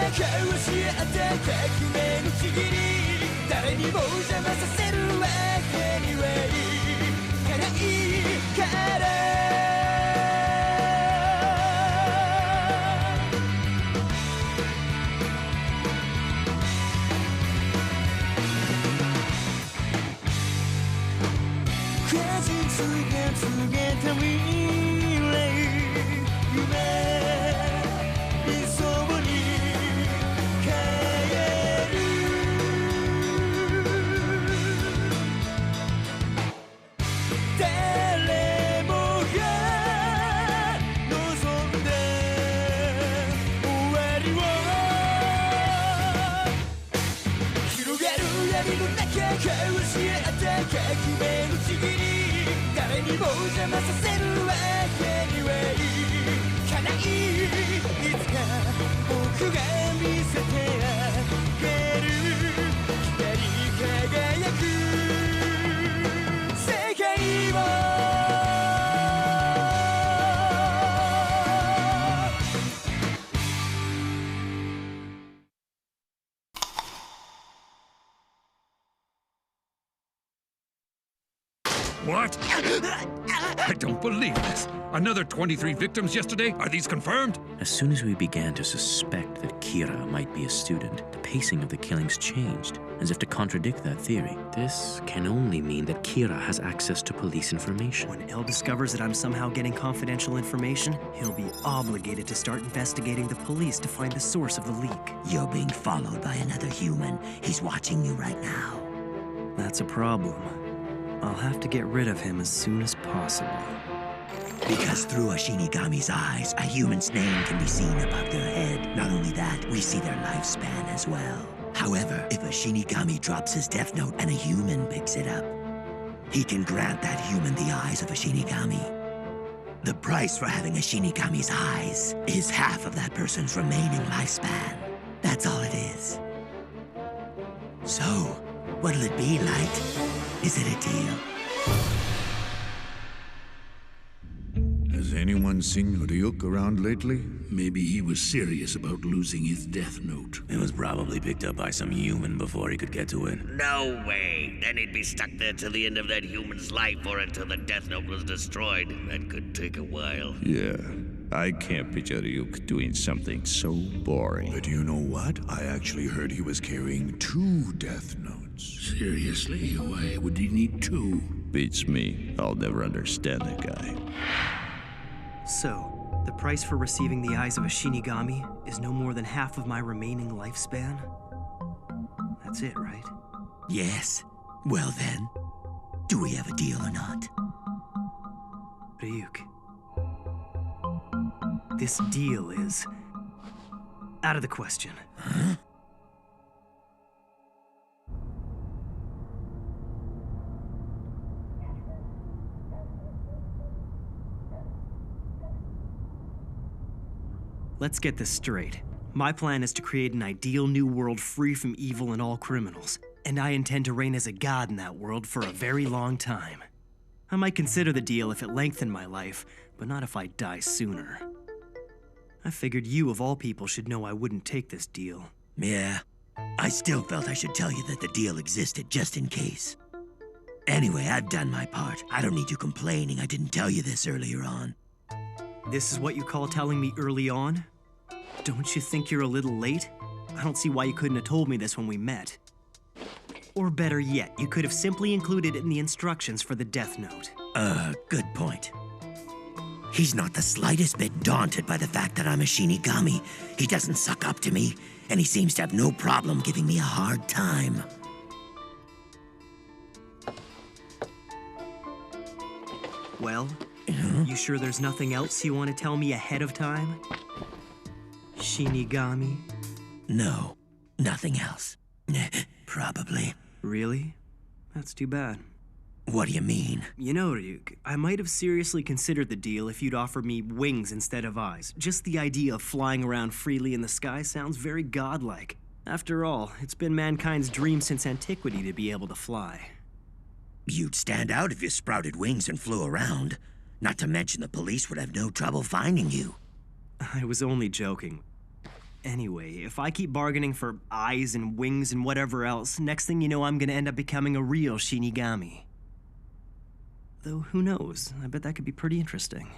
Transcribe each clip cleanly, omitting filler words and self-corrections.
交わし合った革命のちぎり誰にも邪魔させるわけにはいかないから果実が告げた未来夢理想に変える誰もが望んだ終わりを広がる闇の中交わし合った革命のちぎり誰にも邪魔させるわけにはいかないいつか僕が見せてあげる光り輝く世界をWhat? I don't believe this. Another 23 victims yesterday? Are these confirmed? As soon as we began to suspect that Kira might be a student, the pacing of the killings changed, as if to contradict that theory. This can only mean that Kira has access to police information. When El discovers that I'm somehow getting confidential information, he'll be obligated to start investigating the police to find the source of the leak. You're being followed by another human. He's watching you right now. That's a problem. I'll have to get rid of him as soon as possible. Because through a Shinigami's eyes, a human's name can be seen above their head. Not only that, we see their lifespan as well. However, if a Shinigami drops his death note and a human picks it up, he can grant that human the eyes of a Shinigami. The price for having a Shinigami's eyes is half of that person's remaining lifespan. That's all it is. So, what'll it be, Light? Is it a deal? Has anyone seen Ryuk around lately? Maybe he was serious about losing his death note. It was probably picked up by some human before he could get to it. No way! Then he'd be stuck there till the end of that human's life or until the death note was destroyed. That could take a while. Yeah, I can't picture Ryuk doing something so boring. But you know what? I actually heard he was carrying 2 death notes. Seriously? Why would he need 2? Beats me. I'll never understand that guy. So, the price for receiving the eyes of a Shinigami is no more than half of my remaining lifespan? That's it, right? Yes. Well then, do we have a deal or not? Ryuk. This deal is out of the question. Huh? Let's get this straight. My plan is to create an ideal new world free from evil and all criminals, and I intend to reign as a god in that world for a very long time. I might consider the deal if it lengthened my life, but not if I die sooner. I figured you, of all people, should know I wouldn't take this deal. Yeah, I still felt I should tell you that the deal existed just in case. Anyway, I've done my part. I don't need you complaining I didn't tell you this earlier on. This is what you call telling me early on? Don't you think you're a little late? I don't see why you couldn't have told me this when we met. Or better yet, you could have simply included it in the instructions for the Death Note. Good point. He's not the slightest bit daunted by the fact that I'm a Shinigami. He doesn't suck up to me, and he seems to have no problem giving me a hard time. Well, you sure there's nothing else you want to tell me ahead of time? Shinigami? No, nothing else. Probably. Really? That's too bad. What do you mean? You know, Ryuk, I might have seriously considered the deal if you'd offered me wings instead of eyes. Just the idea of flying around freely in the sky sounds very godlike. After all, it's been mankind's dream since antiquity to be able to fly. You'd stand out if you sprouted wings and flew around. Not to mention the police would have no trouble finding you. I was only joking. Anyway, if I keep bargaining for eyes and wings and whatever else, next thing you know, I'm gonna end up becoming a real Shinigami. Though, who knows? I bet that could be pretty interesting.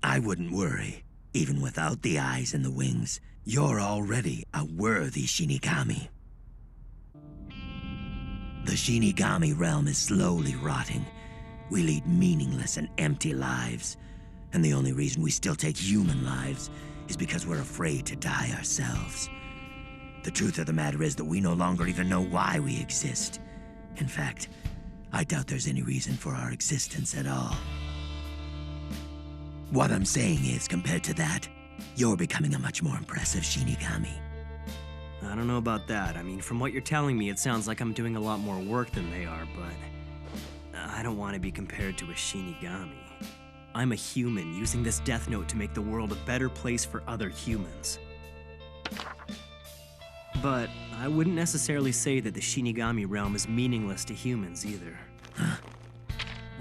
I wouldn't worry. Even without the eyes and the wings, you're already a worthy Shinigami. The Shinigami realm is slowly rotting. We lead meaningless and empty lives. And the only reason we still take human lives is because we're afraid to die ourselves. The truth of the matter is that we no longer even know why we exist. In fact, I doubt there's any reason for our existence at all. What I'm saying is, compared to that, you're becoming a much more impressive Shinigami. I don't know about that. I mean, from what you're telling me, it sounds like I'm doing a lot more work than they are, but I don't want to be compared to a Shinigami. I'm a human using this Death Note to make the world a better place for other humans. But I wouldn't necessarily say that the Shinigami realm is meaningless to humans either. Huh?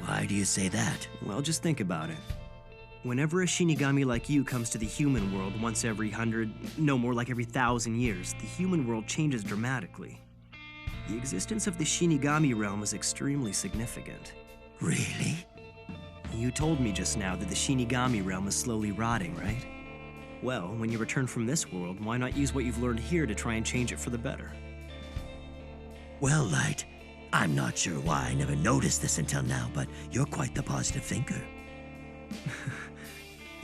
Why do you say that? Well, just think about it. Whenever a Shinigami like you comes to the human world once every 100, no more like every 1,000 years, the human world changes dramatically. The existence of the Shinigami realm is extremely significant. Really? You told me just now that the Shinigami realm is slowly rotting, right? Well, when you return from this world, why not use what you've learned here to try and change it for the better? Well, Light, I'm not sure why I never noticed this until now, but you're quite the positive thinker.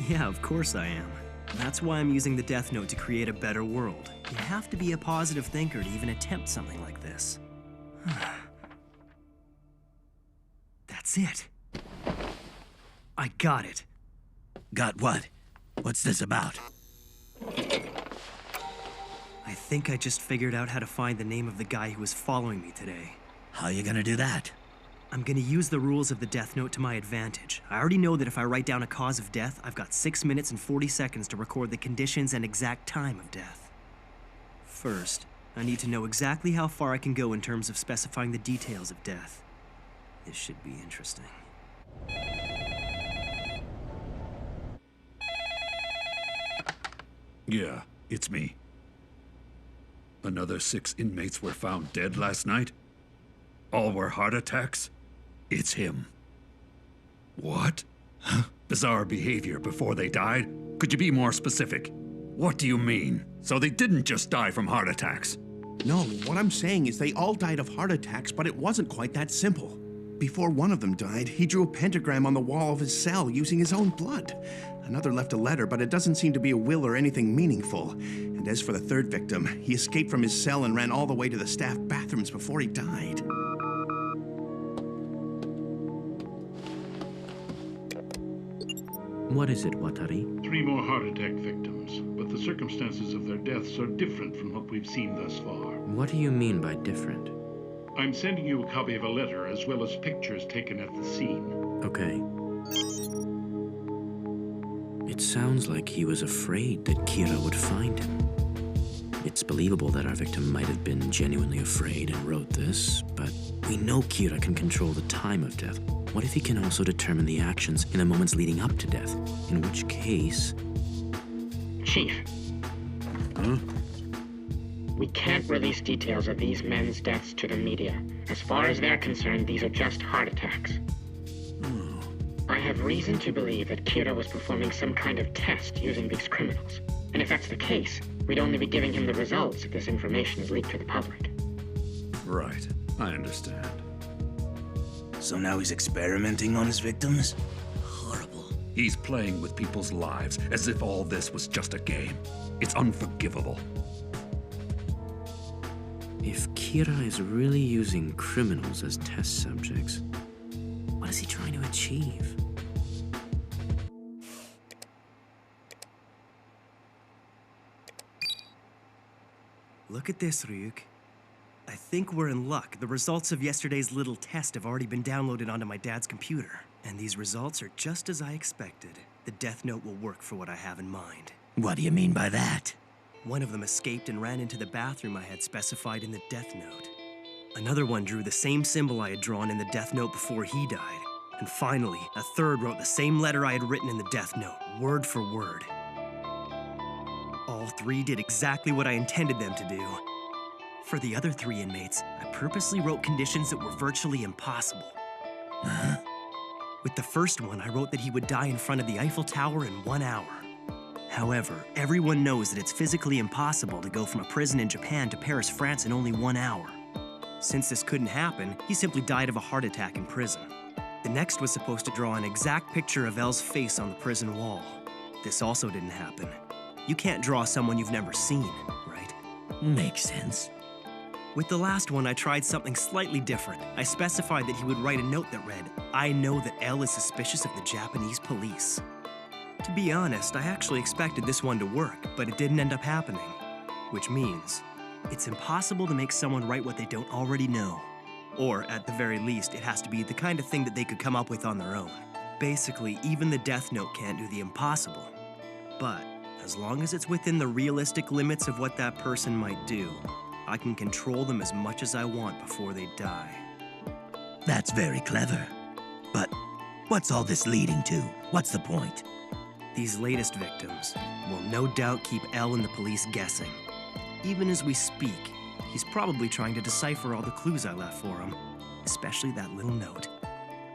Yeah, of course I am. That's why I'm using the Death Note to create a better world. You have to be a positive thinker to even attempt something like this. That's it. I got it. Got what? What's this about? I think I just figured out how to find the name of the guy who was following me today. How are you gonna do that? I'm gonna use the rules of the Death Note to my advantage. I already know that if I write down a cause of death, I've got 6 minutes and 40 seconds to record the conditions and exact time of death. First, I need to know exactly how far I can go in terms of specifying the details of death. This should be interesting. Yeah, it's me. Another 6 inmates were found dead last night? All were heart attacks? It's him. What? Huh? Bizarre behavior before they died? Could you be more specific? What do you mean? So they didn't just die from heart attacks? No, what I'm saying is they all died of heart attacks, but it wasn't quite that simple. Before one of them died, he drew a pentagram on the wall of his cell using his own blood. Another left a letter, but it doesn't seem to be a will or anything meaningful. And as for the third victim, he escaped from his cell and ran all the way to the staff bathrooms before he died. What is it, Watari? 3 more heart attack victims, but the circumstances of their deaths are different from what we've seen thus far. What do you mean by different? I'm sending you a copy of a letter as well as pictures taken at the scene. Okay. It sounds like he was afraid that Kira would find him. It's believable that our victim might have been genuinely afraid and wrote this, but we know Kira can control the time of death. What if he can also determine the actions in the moments leading up to death? In which case... Chief. Huh? We can't release details of these men's deaths to the media. As far as they're concerned, these are just heart attacks. I have reason to believe that Kira was performing some kind of test using these criminals. And if that's the case, we'd only be giving him the results if this information is leaked to the public. Right, I understand. So now he's experimenting on his victims? Horrible. He's playing with people's lives as if all this was just a game. It's unforgivable. If Kira is really using criminals as test subjects, what is he trying to achieve? Look at this, Ryuk. I think we're in luck. The results of yesterday's little test have already been downloaded onto my dad's computer. And these results are just as I expected. The Death Note will work for what I have in mind. What do you mean by that? One of them escaped and ran into the bathroom I had specified in the Death Note. Another one drew the same symbol I had drawn in the Death Note before he died. And finally, a third wrote the same letter I had written in the Death Note, word for word. All 3 did exactly what I intended them to do. For the other 3 inmates, I purposely wrote conditions that were virtually impossible. With the first one, I wrote that he would die in front of the Eiffel Tower in 1 hour. However, everyone knows that it's physically impossible to go from a prison in Japan to Paris, France in only 1 hour. Since this couldn't happen, he simply died of a heart attack in prison. The next was supposed to draw an exact picture of Elle's face on the prison wall. This also didn't happen. You can't draw someone you've never seen, right? Makes sense. With the last one, I tried something slightly different. I specified that he would write a note that read, "I know that Elle is suspicious of the Japanese police." To be honest, I actually expected this one to work, but it didn't end up happening. Which means, it's impossible to make someone write what they don't already know. Or, at the very least, it has to be the kind of thing that they could come up with on their own. Basically, even the Death Note can't do the impossible. But, as long as it's within the realistic limits of what that person might do, I can control them as much as I want before they die. That's very clever. But what's all this leading to? What's the point? These latest victims will no doubt keep Elle and the police guessing. Even as we speak, he's probably trying to decipher all the clues I left for him, especially that little note.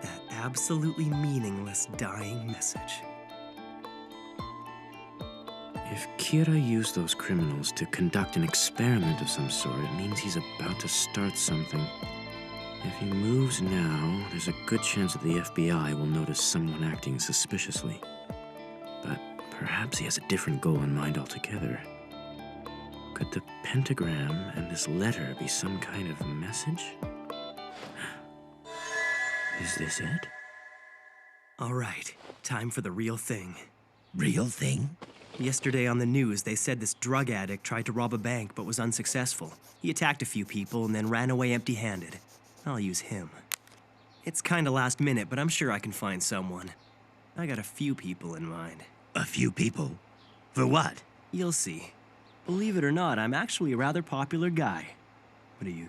That absolutely meaningless dying message. If Kira used those criminals to conduct an experiment of some sort, it means he's about to start something. If he moves now, there's a good chance that the FBI will notice someone acting suspiciously. But perhaps he has a different goal in mind altogether. Could the pentagram and this letter be some kind of message? Is this it? All right, time for the real thing. Real thing? Yesterday on the news, they said this drug addict tried to rob a bank but was unsuccessful. He attacked a few people and then ran away empty-handed. I'll use him. It's kinda last minute, but I'm sure I can find someone. I got a few people in mind. A few people? For what? You'll see. Believe it or not, I'm actually a rather popular guy. Ryuk.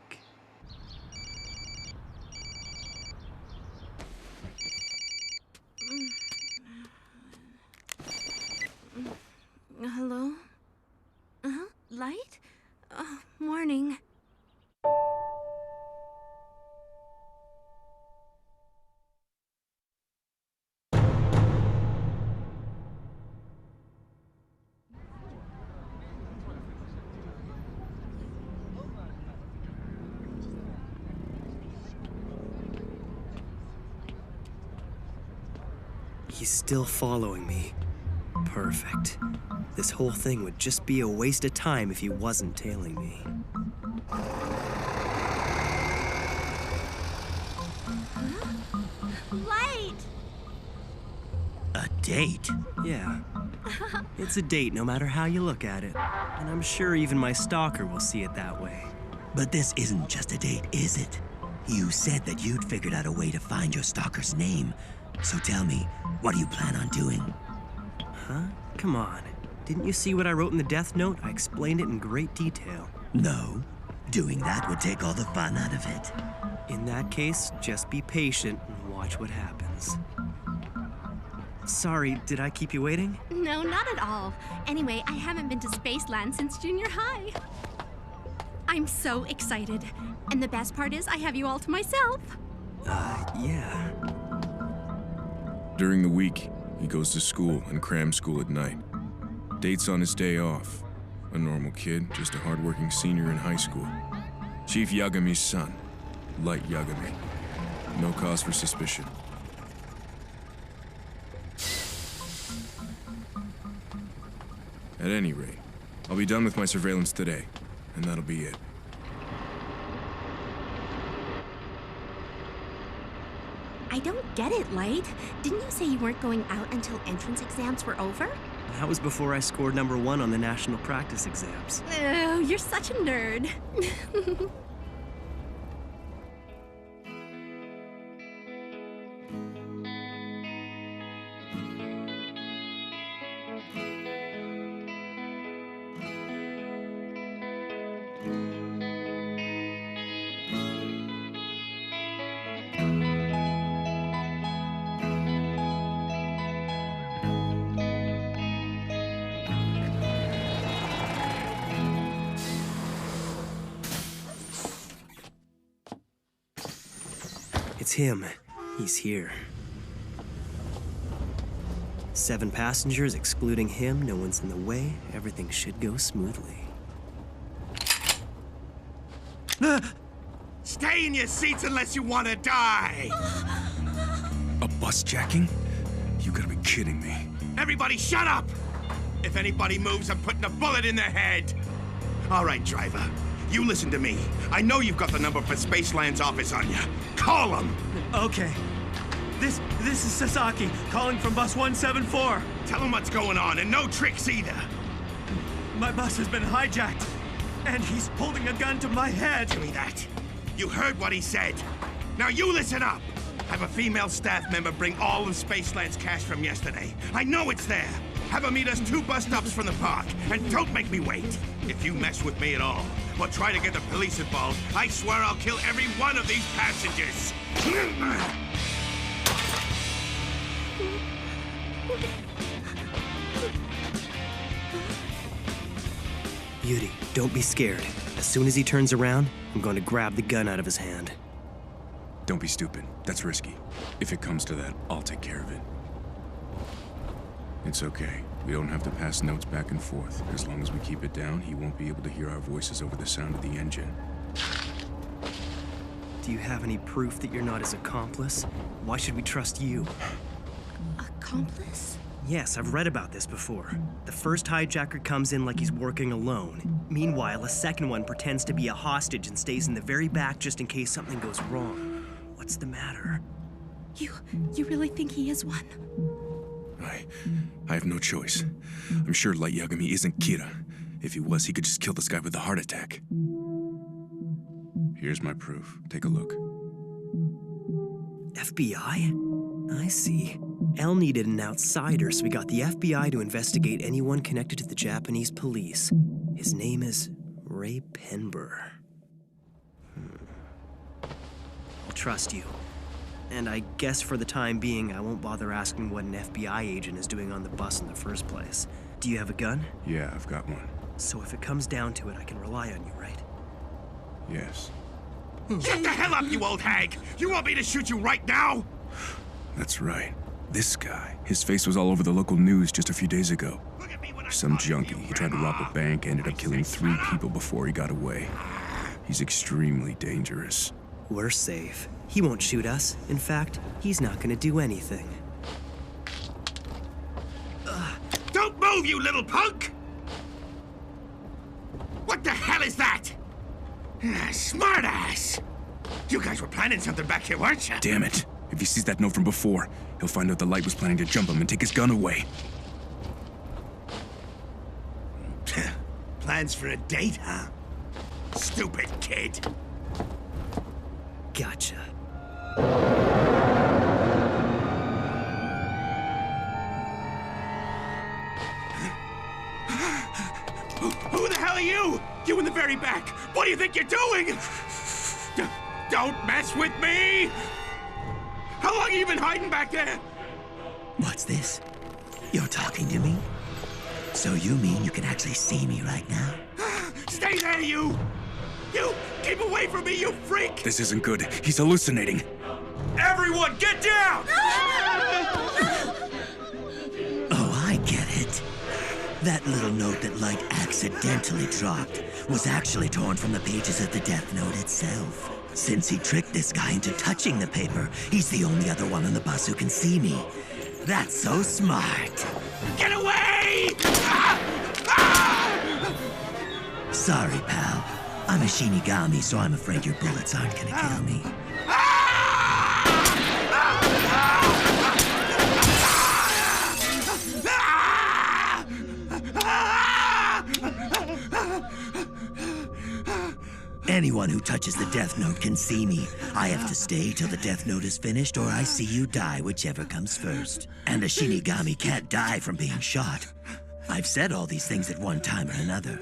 Hello? Light? Morning. He's still following me. Perfect. This whole thing would just be a waste of time if he wasn't tailing me. Light! A date? Yeah. It's a date no matter how you look at it. And I'm sure even my stalker will see it that way. But this isn't just a date, is it? You said that you'd figured out a way to find your stalker's name. So tell me, what do you plan on doing? Huh? Come on. Didn't you see what I wrote in the Death Note? I explained it in great detail. No. Doing that would take all the fun out of it. In that case, just be patient and watch what happens. Sorry, did I keep you waiting? No, not at all. Anyway, I haven't been to Spaceland since junior high. I'm so excited. And the best part is I have you all to myself. Yeah. During the week, he goes to school and cram school at night. Dates on his day off. A normal kid, just a hardworking senior in high school. Chief Yagami's son, Light Yagami. No cause for suspicion. At any rate, I'll be done with my surveillance today, and that'll be it. I don't get it, Light. Didn't you say you weren't going out until entrance exams were over? That was before I scored #1 on the national practice exams. Oh, you're such a nerd. It's him. He's here. 7 passengers, excluding him. No one's in the way. Everything should go smoothly. Stay in your seats unless you want to die! A bus jacking? You gotta be kidding me. Everybody shut up! If anybody moves, I'm putting a bullet in their head! All right, driver. You listen to me. I know you've got the number for Spaceland's office on you. Call them! Okay. This is Sasaki, calling from bus 174. Tell them what's going on, and no tricks either. My bus has been hijacked, and he's holding a gun to my head. Give me that. You heard what he said. Now you listen up. Have a female staff member bring all of Spaceland's cash from yesterday. I know it's there. Have her meet us 2 bus stops from the park, and don't make me wait. If you mess with me at all, or try to get the police involved, I swear I'll kill every one of these passengers. Yuri, don't be scared. As soon as he turns around, I'm going to grab the gun out of his hand. Don't be stupid. That's risky. If it comes to that, I'll take care of it. It's okay. We don't have to pass notes back and forth. As long as we keep it down, he won't be able to hear our voices over the sound of the engine. Do you have any proof that you're not his accomplice? Why should we trust you? Accomplice? Yes, I've read about this before. The first hijacker comes in like he's working alone. Meanwhile, a second one pretends to be a hostage and stays in the very back just in case something goes wrong. What's the matter? You really think he is one? I have no choice. I'm sure Light Yagami isn't Kira. If he was, he could just kill this guy with a heart attack. Here's my proof. Take a look. FBI? I see. L needed an outsider, so we got the FBI to investigate anyone connected to the Japanese police. His name is Ray Penber. I'll trust you. And I guess for the time being, I won't bother asking what an FBI agent is doing on the bus in the first place. Do you have a gun? Yeah, I've got one. So if it comes down to it, I can rely on you, right? Yes. Shut the hell up, you old hag! You want me to shoot you right now? That's right. This guy. His face was all over the local news just a few days ago. Some junkie. He tried to rob a bank, ended up killing 3 people before he got away. He's extremely dangerous. We're safe. He won't shoot us. In fact, he's not gonna do anything. Don't move, you little punk! What the hell is that? Smartass! You guys were planning something back here, weren't you? Damn it. If he sees that note from before, he'll find out the Light was planning to jump him and take his gun away. Plans for a date, huh? Stupid kid. Gotcha. Who the hell are you? You in the very back. What do you think you're doing? Don't mess with me! How long have you been hiding back there? What's this? You're talking to me? So you mean you can actually see me right now? Stay there, you! You! Keep away from me, you freak! This isn't good. He's hallucinating. Everyone, get down! Oh, I get it. That little note that Light accidentally dropped was actually torn from the pages of the Death Note itself. Since he tricked this guy into touching the paper, he's the only other one on the bus who can see me. That's so smart. Get away! Sorry, pal. I'm a Shinigami, so I'm afraid your bullets aren't gonna kill me. Anyone who touches the Death Note can see me. I have to stay till the Death Note is finished, or I see you die, whichever comes first. And a Shinigami can't die from being shot. I've said all these things at one time or another.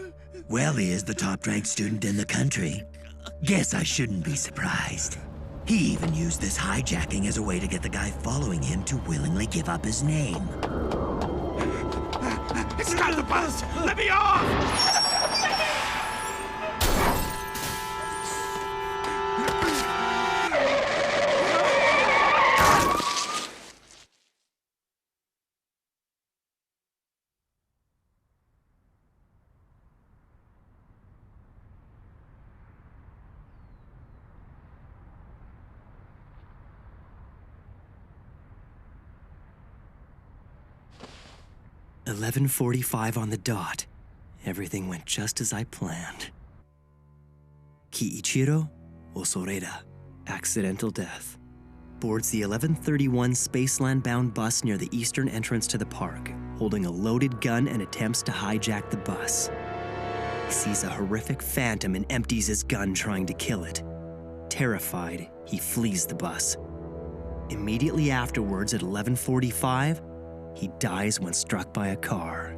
Well, he is the top-ranked student in the country. Guess I shouldn't be surprised. He even used this hijacking as a way to get the guy following him to willingly give up his name. It's not the bus! Let me off! 11:45 on the dot. Everything went just as I planned. Kiichiro Osoreda, accidental death. Boards the 11:31 Spaceland-bound bus near the eastern entrance to the park, holding a loaded gun and attempts to hijack the bus. He sees a horrific phantom and empties his gun trying to kill it. Terrified, he flees the bus. Immediately afterwards, at 11:45, he dies when struck by a car.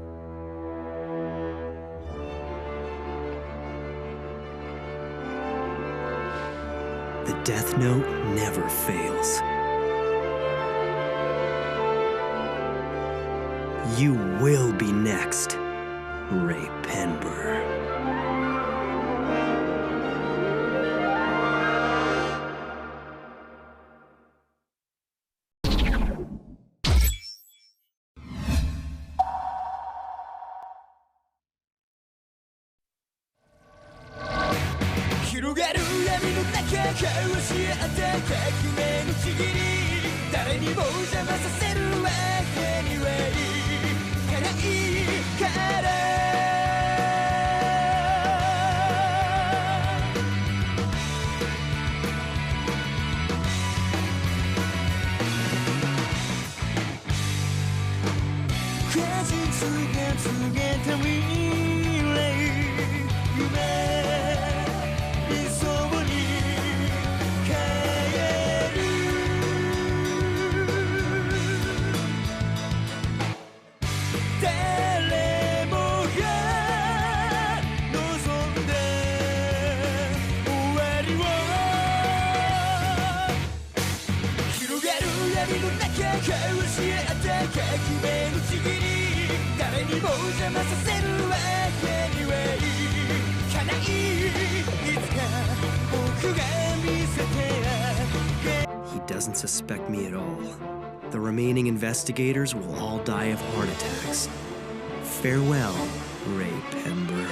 The Death Note never fails. You will be next, Ray Penber. He doesn't suspect me at all. The remaining investigators will all die of heart attacks. Farewell, Ray Penber.